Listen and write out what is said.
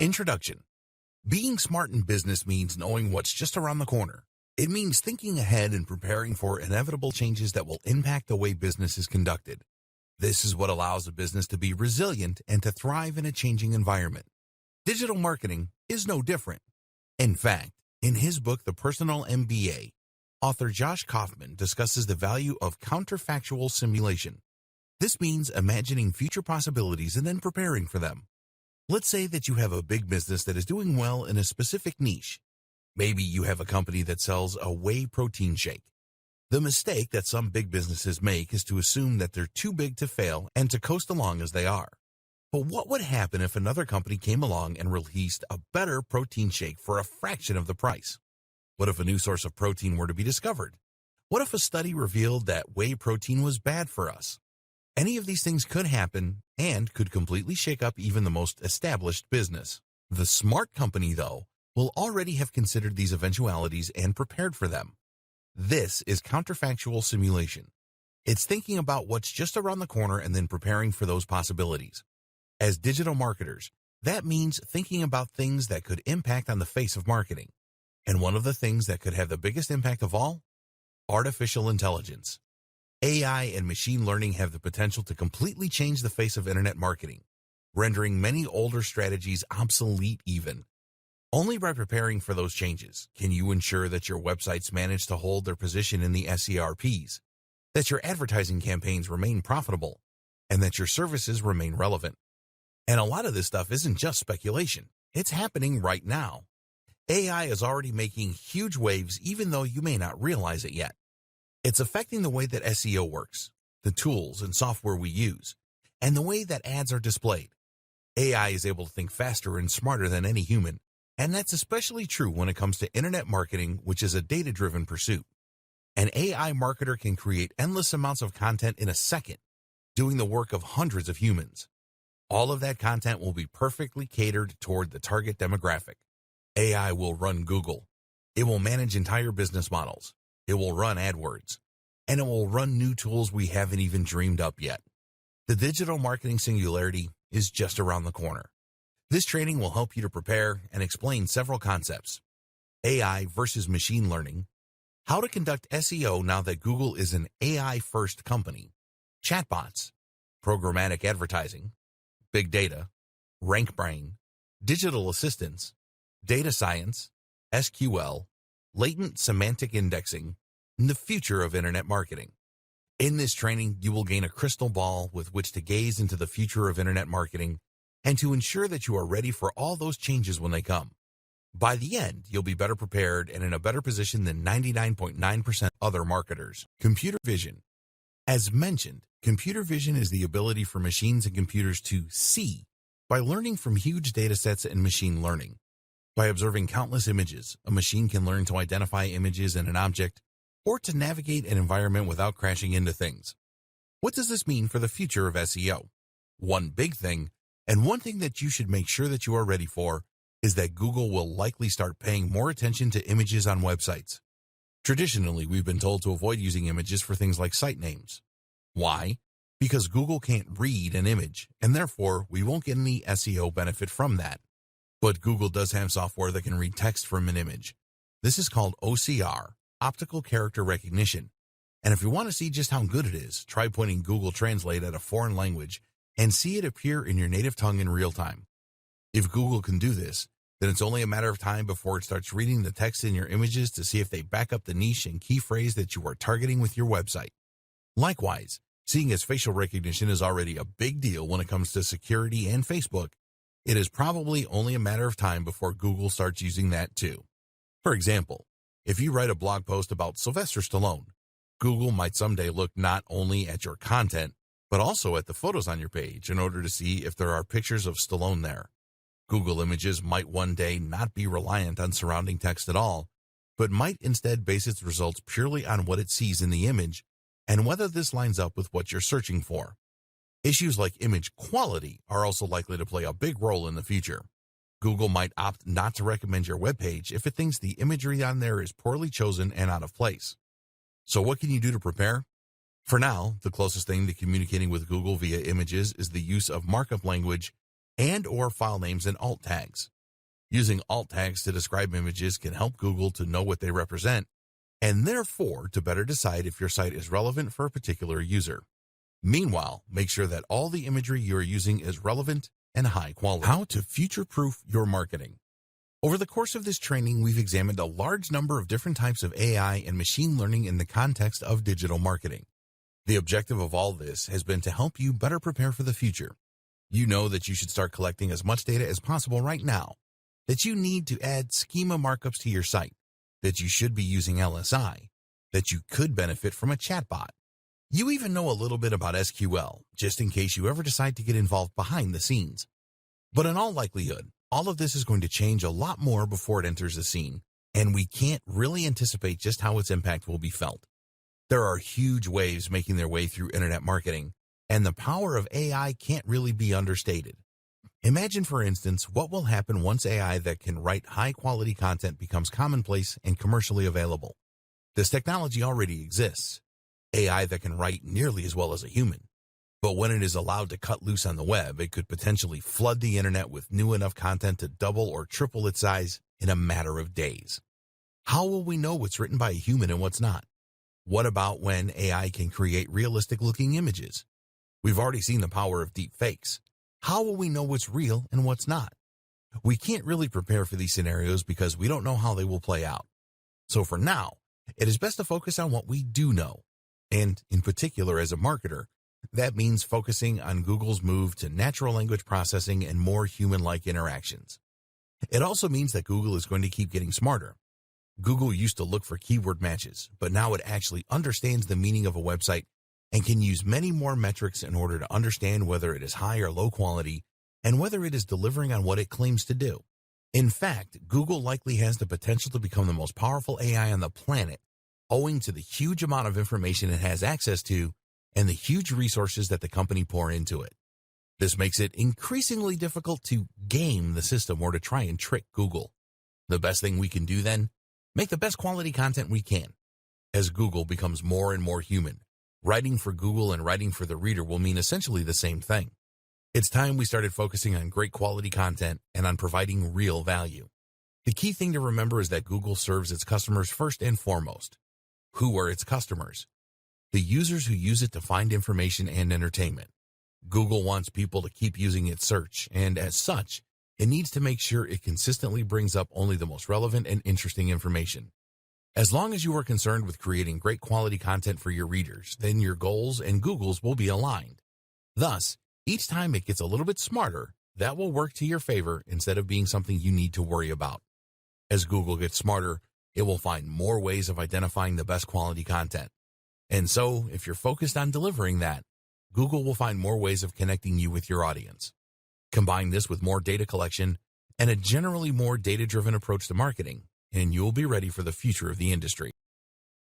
Introduction. Being smart in business means knowing what's just around the corner. It means thinking ahead and preparing for inevitable changes that will impact the way business is conducted. This is what allows a business to be resilient and to thrive in a changing environment. Digital marketing is no different. In fact, in his book, The Personal MBA, author Josh Kaufman discusses the value of counterfactual simulation. This means imagining future possibilities and then preparing for them. Let's say that you have a big business that is doing well in a specific niche. Maybe you have a company that sells a whey protein shake. The mistake that some big businesses make is to assume that they're too big to fail and to coast along as they are. But what would happen if another company came along and released a better protein shake for a fraction of the price? What if a new source of protein were to be discovered? What if a study revealed that whey protein was bad for us? Any of these things could happen and could completely shake up even the most established business. The smart company, though, will already have considered these eventualities and prepared for them. This is counterfactual simulation. It's thinking about what's just around the corner and then preparing for those possibilities. As digital marketers, that means thinking about things that could impact on the face of marketing. And one of the things that could have the biggest impact of all? Artificial intelligence. AI and machine learning have the potential to completely change the face of internet marketing, rendering many older strategies obsolete even. Only by preparing for those changes can you ensure that your websites manage to hold their position in the SERPs, that your advertising campaigns remain profitable, and that your services remain relevant. And a lot of this stuff isn't just speculation. It's happening right now. AI is already making huge waves even though you may not realize it yet. It's affecting the way that SEO works, the tools and software we use, and the way that ads are displayed. AI is able to think faster and smarter than any human, and that's especially true when it comes to internet marketing, which is a data-driven pursuit. An AI marketer can create endless amounts of content in a second, doing the work of hundreds of humans. All of that content will be perfectly catered toward the target demographic. AI will run Google. It will manage entire business models. It will run AdWords. And it will run new tools we haven't even dreamed up yet. The digital marketing singularity is just around the corner. This training will help you to prepare and explain several concepts. AI versus machine learning. How to conduct SEO now that Google is an AI-first company. Chatbots. Programmatic advertising. Big data. RankBrain. Digital assistants. Data science. SQL. Latent semantic indexing, and the future of internet marketing. In this training, you will gain a crystal ball with which to gaze into the future of internet marketing and to ensure that you are ready for all those changes when they come. By the end, you'll be better prepared and in a better position than 99.9% other marketers. Computer vision. As mentioned, computer vision is the ability for machines and computers to see by learning from huge data sets and machine learning. By observing countless images, a machine can learn to identify images in an object or to navigate an environment without crashing into things. What does this mean for the future of SEO? One big thing, and one thing that you should make sure that you are ready for, is that Google will likely start paying more attention to images on websites. Traditionally, we've been told to avoid using images for things like site names. Why? Because Google can't read an image, and therefore we won't get any SEO benefit from that. But Google does have software that can read text from an image. This is called OCR, Optical Character Recognition. And if you want to see just how good it is, try pointing Google Translate at a foreign language and see it appear in your native tongue in real time. If Google can do this, then it's only a matter of time before it starts reading the text in your images to see if they back up the niche and key phrase that you are targeting with your website. Likewise, seeing as facial recognition is already a big deal when it comes to security and Facebook, it is probably only a matter of time before Google starts using that too. For example, if you write a blog post about Sylvester Stallone, Google might someday look not only at your content, but also at the photos on your page in order to see if there are pictures of Stallone there. Google Images might one day not be reliant on surrounding text at all, but might instead base its results purely on what it sees in the image and whether this lines up with what you're searching for. Issues like image quality are also likely to play a big role in the future. Google might opt not to recommend your webpage if it thinks the imagery on there is poorly chosen and out of place. So what can you do to prepare? For now, the closest thing to communicating with Google via images is the use of markup language and/or file names and alt tags. Using alt tags to describe images can help Google to know what they represent, and therefore to better decide if your site is relevant for a particular user. Meanwhile, make sure that all the imagery you are using is relevant and high quality. How to future-proof your marketing. Over the course of this training, we've examined a large number of different types of AI and machine learning in the context of digital marketing. The objective of all this has been to help you better prepare for the future. You know that you should start collecting as much data as possible right now, that you need to add schema markups to your site, that you should be using LSI, that you could benefit from a chatbot. You even know a little bit about SQL, just in case you ever decide to get involved behind the scenes. But in all likelihood, all of this is going to change a lot more before it enters the scene, and we can't really anticipate just how its impact will be felt. There are huge waves making their way through internet marketing, and the power of AI can't really be understated. Imagine, for instance, what will happen once AI that can write high-quality content becomes commonplace and commercially available. This technology already exists. AI that can write nearly as well as a human. But when it is allowed to cut loose on the web, it could potentially flood the internet with new enough content to double or triple its size in a matter of days. How will we know what's written by a human and what's not? What about when AI can create realistic-looking images? We've already seen the power of deep fakes. How will we know what's real and what's not? We can't really prepare for these scenarios because we don't know how they will play out. So for now, it is best to focus on what we do know. And in particular, as a marketer, that means focusing on Google's move to natural language processing and more human-like interactions. It also means that Google is going to keep getting smarter. Google used to look for keyword matches, but now it actually understands the meaning of a website and can use many more metrics in order to understand whether it is high or low quality and whether it is delivering on what it claims to do. In fact, Google likely has the potential to become the most powerful AI on the planet, owing to the huge amount of information it has access to and the huge resources that the company pour into it. This makes it increasingly difficult to game the system or to try and trick Google. The best thing we can do then? Make the best quality content we can. As Google becomes more and more human, writing for Google and writing for the reader will mean essentially the same thing. It's time we started focusing on great quality content and on providing real value. The key thing to remember is that Google serves its customers first and foremost. Who are its customers? The users who use it to find information and entertainment. Google wants people to keep using its search, and as such, it needs to make sure it consistently brings up only the most relevant and interesting information. As long as you are concerned with creating great quality content for your readers, then your goals and Google's will be aligned. Thus, each time it gets a little bit smarter, that will work to your favor instead of being something you need to worry about. As Google gets smarter, it will find more ways of identifying the best quality content. And so, if you're focused on delivering that, Google will find more ways of connecting you with your audience. Combine this with more data collection and a generally more data-driven approach to marketing, and you'll be ready for the future of the industry.